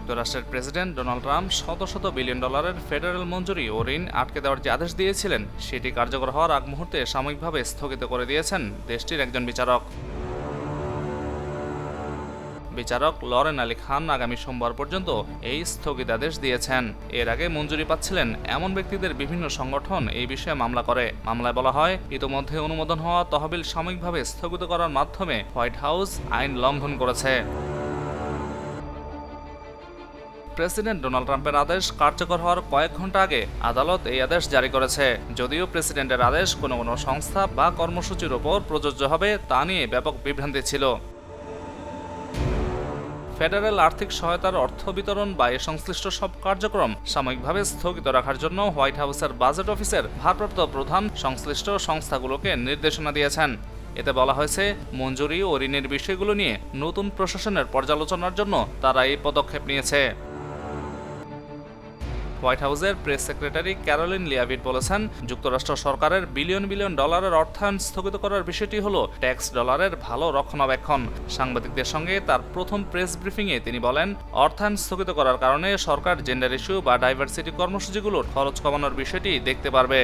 যুক্তরাষ্ট্রের president Donald Trump শত শত বিলিয়ন ডলারের ফেডারেল মঞ্জুরি ও ঋণ আটকে দেওয়ার যে আদেশ দিয়েছিলেন সেটি কার্যকর হওয়ার আগ মুহূর্তে সাময়িকভাবে স্থগিত করে দিয়েছেন দেশটির একজন বিচারক। বিচারক লরেন আলী খান আগামী সোমবার পর্যন্ত এই স্থগিতাদেশ দিয়েছেন। এর আগে মঞ্জুরি পাচ্ছিলেন এমন ব্যক্তিদের বিভিন্ন সংগঠন এই বিষয়ে মামলা করে। মামলায় বলা হয়, ইতোমধ্যে অনুমোদন হওয়া তহবিল সাময়িকভাবে স্থগিত করার মাধ্যমে হোয়াইট হাউস আইন লঙ্ঘন করেছে। প্রেসিডেন্ট ডোনাল্ড ট্রাম্পের আদেশ কার্যকর হওয়ার কয়েক ঘন্টা আগে আদালত এই আদেশ জারি করেছে। যদিও প্রেসিডেন্টের আদেশ কোনো সংস্থা বা কর্মসূচির ওপর প্রযোজ্য হবে তা নিয়ে ব্যাপক বিভ্রান্তি ছিল। ফেডারেল আর্থিক সহায়তার অর্থ বিতরণ বা এ সংশ্লিষ্ট সব কার্যক্রম সাময়িকভাবে স্থগিত রাখার জন্য হোয়াইট হাউসের বাজেট অফিসের ভারপ্রাপ্ত প্রধান সংশ্লিষ্ট সংস্থাগুলোকে নির্দেশনা দিয়েছেন। এতে বলা হয়েছে, মঞ্জুরি ও ঋণের বিষয়গুলো নিয়ে নতুন প্রশাসনের পর্যালোচনার জন্য তারা এই পদক্ষেপ নিয়েছে। হোয়াইট হাউসের প্রেস সেক্রেটারি ক্যারোলিন লিয়াভিট বলেছেন, যুক্তরাষ্ট্র সরকারের বিলিয়ন বিলিয়ন ডলারের অর্থায়ন স্থগিত করার বিষয়টি হলো ট্যাক্স ডলারের ভালো রক্ষণাবেক্ষণ। সাংবাদিকদের সঙ্গে তার প্রথম প্রেস ব্রিফিংয়ে তিনি বলেন, অর্থায়ন স্থগিত করার কারণে সরকার জেন্ডার ইস্যু বা ডাইভার্সিটি কর্মসূচিগুলোর খরচ কমানোর বিষয়টি দেখতে পারবে।